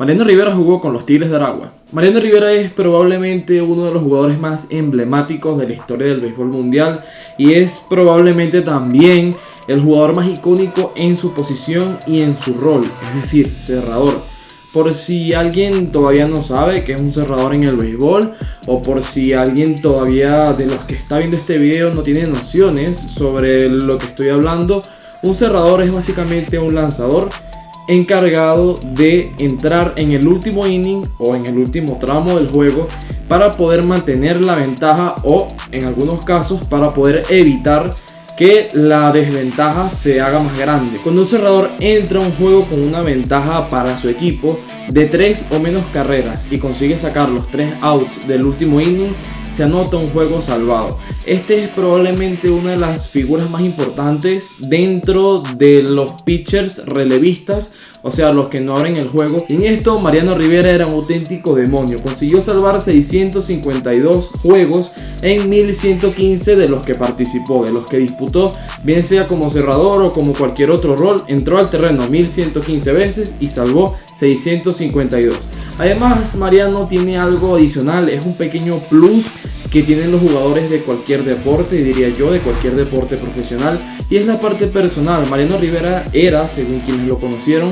Mariano Rivera jugó con los Tigres de Aragua. Mariano Rivera es probablemente uno de los jugadores más emblemáticos de la historia del béisbol mundial y es probablemente también el jugador más icónico en su posición y en su rol, es decir, cerrador. Por si alguien todavía no sabe que es un cerrador en el béisbol, o por si alguien todavía de los que está viendo este video no tiene nociones sobre lo que estoy hablando, un cerrador es básicamente un lanzador encargado de entrar en el último inning o en el último tramo del juego para poder mantener la ventaja o en algunos casos para poder evitar que la desventaja se haga más grande. Cuando un cerrador entra a un juego con una ventaja para su equipo de 3 o menos carreras y consigue sacar los 3 outs del último inning, se anota un juego salvado. Este es probablemente una de las figuras más importantes dentro de los pitchers relevistas, o sea, los que no abren el juego. Y en esto Mariano Rivera era un auténtico demonio. Consiguió salvar 652 juegos en 1115 de los que participó, de los que disputó, bien sea como cerrador o como cualquier otro rol. Entró al terreno 1115 veces y salvó 652. Además, Mariano tiene algo adicional, es un pequeño plus que tienen los jugadores de cualquier deporte, diría yo, de cualquier deporte profesional, y es la parte personal. Mariano Rivera era, según quienes lo conocieron,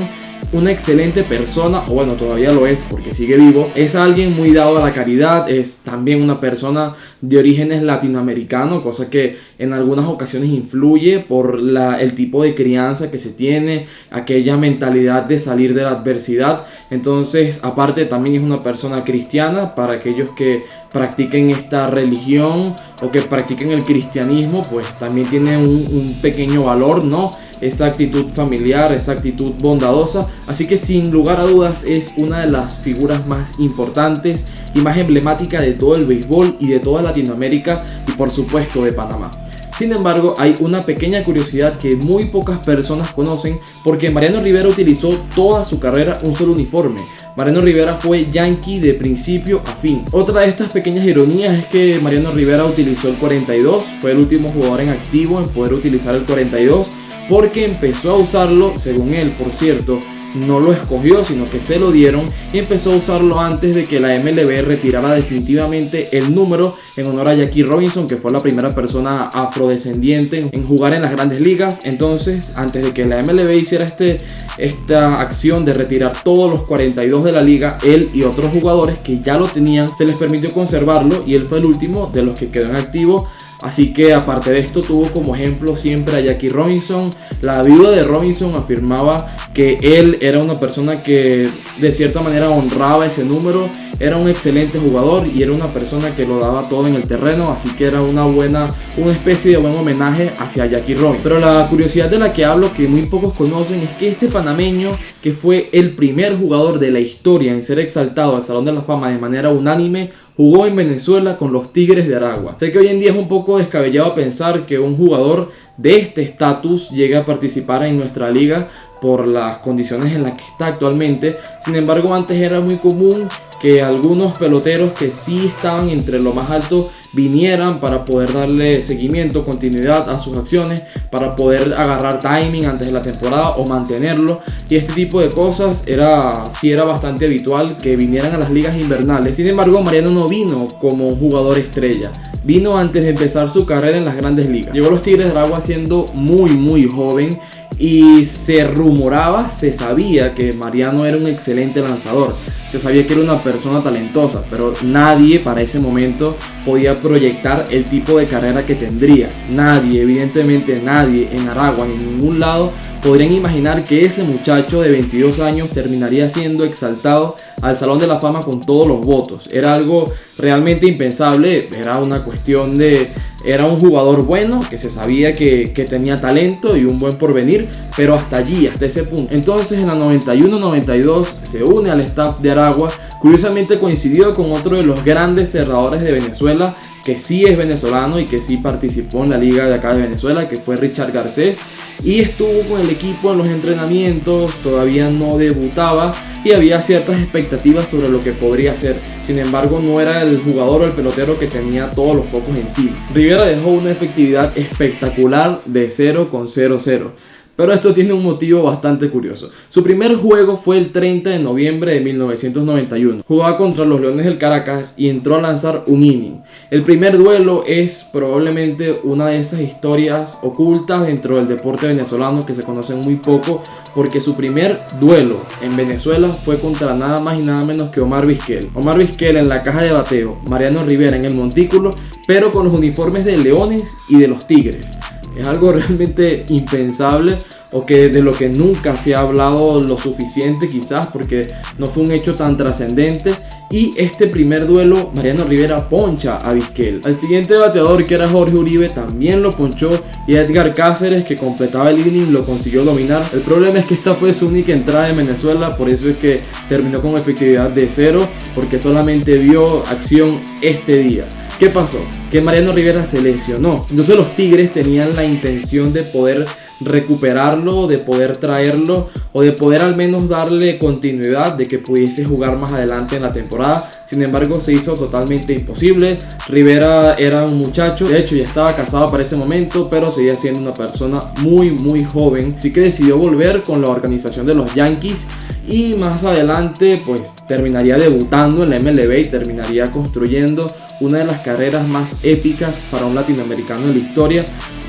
una excelente persona, o bueno, todavía lo es porque sigue vivo. Es alguien muy dado a la caridad, es también una persona de orígenes latinoamericanos, cosa que en algunas ocasiones influye por el tipo de crianza que se tiene, aquella mentalidad de salir de la adversidad. Entonces, aparte también es una persona cristiana. Para aquellos que practiquen esta religión o que practiquen el cristianismo, pues también tiene un pequeño valor, ¿no? Esa actitud familiar, esa actitud bondadosa. Así que sin lugar a dudas es una de las figuras más importantes y más emblemáticas de todo el béisbol y de toda Latinoamérica y por supuesto de Panamá. Sin embargo, hay una pequeña curiosidad que muy pocas personas conocen, porque Mariano Rivera utilizó toda su carrera un solo uniforme. Mariano Rivera fue Yankee de principio a fin. Otra de estas pequeñas ironías es que Mariano Rivera utilizó el 42, fue el último jugador en activo en poder utilizar el 42, porque empezó a usarlo, según él, por cierto, no lo escogió, sino que se lo dieron, y empezó a usarlo antes de que la MLB retirara definitivamente el número en honor a Jackie Robinson, que fue la primera persona afrodescendiente en jugar en las grandes ligas. Entonces, antes de que la MLB hiciera esta acción de retirar todos los 42 de la liga, él y otros jugadores que ya lo tenían, se les permitió conservarlo y él fue el último de los que quedó en activo. Así que aparte de esto tuvo como ejemplo siempre a Jackie Robinson. La viuda de Robinson afirmaba que él era una persona que de cierta manera honraba ese número, era un excelente jugador y era una persona que lo daba todo en el terreno, así que era una especie de buen homenaje hacia Jackie Robinson. Pero la curiosidad de la que hablo, que muy pocos conocen, es que este panameño, que fue el primer jugador de la historia en ser exaltado al Salón de la Fama de manera unánime, jugó en Venezuela con los Tigres de Aragua. Sé que hoy en día es un poco descabellado pensar que un jugador de este estatus llegue a participar en nuestra liga por las condiciones en las que está actualmente. Sin embargo, antes era muy común que algunos peloteros que sí estaban entre lo más alto vinieran para poder darle seguimiento, continuidad a sus acciones, para poder agarrar timing antes de la temporada o mantenerlo, y este tipo de cosas era bastante habitual que vinieran a las ligas invernales. Sin embargo, Mariano no vino como un jugador estrella, vino antes de empezar su carrera en las grandes ligas. Llegó a los Tigres de Aragua siendo muy joven y se rumoraba, se sabía que Mariano era un excelente lanzador, se sabía que era una persona talentosa, pero nadie para ese momento podía proyectar el tipo de carrera que tendría. Nadie, evidentemente nadie en Aragua ni en ningún lado podrían imaginar que ese muchacho de 22 años terminaría siendo exaltado al Salón de la Fama con todos los votos. Era algo realmente impensable, era una cuestión de... Era un jugador bueno, que se sabía que tenía talento y un buen porvenir, pero hasta allí, hasta ese punto. Entonces en la 91-92 se une al staff de Aragua. Curiosamente coincidió con otro de los grandes cerradores de Venezuela, que sí es venezolano y que sí participó en la liga de acá de Venezuela, que fue Richard Garcés, y estuvo con el equipo en los entrenamientos, todavía no debutaba y había ciertas expectativas sobre lo que podría ser. Sin embargo, no era el jugador o el pelotero que tenía todos los focos encima. Rivera dejó una efectividad espectacular de 0,00. Pero esto tiene un motivo bastante curioso. Su primer juego fue el 30 de noviembre de 1991. Jugaba contra los Leones del Caracas y entró a lanzar un inning. El primer duelo es probablemente una de esas historias ocultas dentro del deporte venezolano que se conocen muy poco, porque su primer duelo en Venezuela fue contra nada más y nada menos que Omar Vizquel. Omar Vizquel en la caja de bateo, Mariano Rivera en el montículo, pero con los uniformes de Leones y de los Tigres. Es algo realmente impensable, o que de lo que nunca se ha hablado lo suficiente quizás, porque no fue un hecho tan trascendente. Y este primer duelo, Mariano Rivera poncha a Vizquel. Al siguiente bateador, que era Jorge Uribe, también lo ponchó, y Edgar Cáceres, que completaba el inning, lo consiguió dominar. El problema es que esta fue su única entrada en Venezuela, por eso es que terminó con efectividad de 0, porque solamente vio acción este día. ¿Qué pasó? Que Mariano Rivera se lesionó. Entonces los Tigres tenían la intención de poder recuperarlo, de poder traerlo, o de poder al menos darle continuidad, de que pudiese jugar más adelante en la temporada. Sin embargo, se hizo totalmente imposible. Rivera era un muchacho, de hecho ya estaba casado para ese momento, pero seguía siendo una persona muy joven, así que decidió volver con la organización de los Yankees, y más adelante pues terminaría debutando en la MLB y terminaría construyendo una de las carreras más épicas para un latinoamericano en la historia.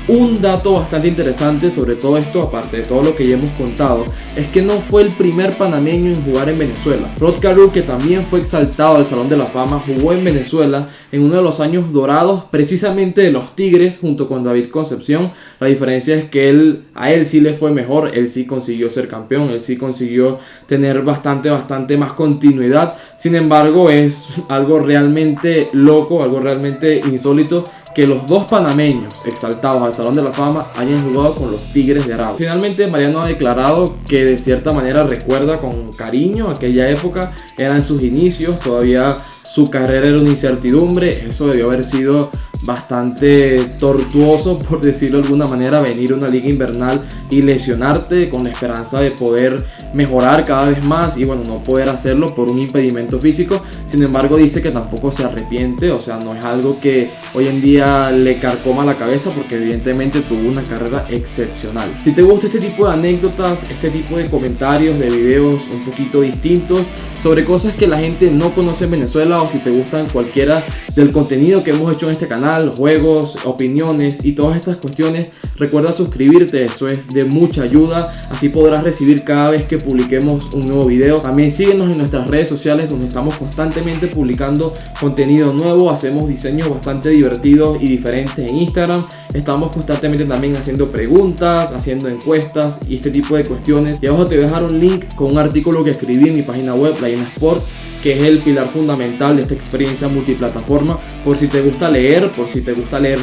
Un dato bastante interesante sobre todo esto, aparte de todo lo que ya hemos contado, es que no fue el primer panameño en jugar en Venezuela. Rod Carew, que también fue exaltado al Salón de la Fama, jugó en Venezuela en uno de los años dorados precisamente de los Tigres, junto con David Concepción. La diferencia es que a él sí le fue mejor, él sí consiguió ser campeón, él sí consiguió tener bastante más continuidad. Sin embargo, es algo realmente loco, algo realmente insólito, que los dos panameños exaltados al Salón de la Fama hayan jugado con los Tigres de Aragua. Finalmente, Mariano ha declarado que de cierta manera recuerda con cariño aquella época. Eran sus inicios, todavía su carrera era una incertidumbre. Eso debió haber sido bastante tortuoso, por decirlo de alguna manera, venir a una liga invernal y lesionarte con la esperanza de poder mejorar cada vez más, y bueno, no poder hacerlo por un impedimento físico. Sin embargo, dice que tampoco se arrepiente, o sea, no es algo que hoy en día le carcoma la cabeza, porque evidentemente tuvo una carrera excepcional. Si te gusta este tipo de anécdotas, este tipo de comentarios, de videos un poquito distintos sobre cosas que la gente no conoce en Venezuela, o si te gustan cualquiera del contenido que hemos hecho en este canal, juegos, opiniones y todas estas cuestiones, recuerda suscribirte, eso es de mucha ayuda, así podrás recibir cada vez que publiquemos un nuevo video. También síguenos en nuestras redes sociales, donde estamos constantemente publicando contenido nuevo, hacemos diseños bastante divertidos y diferentes en Instagram, estamos constantemente también haciendo preguntas, haciendo encuestas y este tipo de cuestiones. Y abajo te voy a dejar un link con un artículo que escribí en mi página web, Layuna Sport, que es el pilar fundamental de esta experiencia multiplataforma. Por si te gusta leer,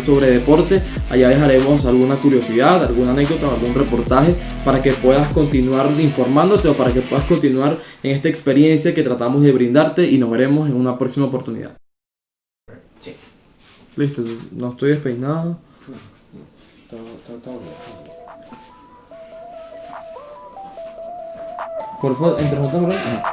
sobre deporte, allá dejaremos alguna curiosidad, alguna anécdota o algún reportaje para que puedas continuar informándote, o para que puedas continuar en esta experiencia que tratamos de brindarte, y nos veremos en una próxima oportunidad. Sí. Listo, no estoy despeinado. Por favor, entre nosotros, ¿verdad?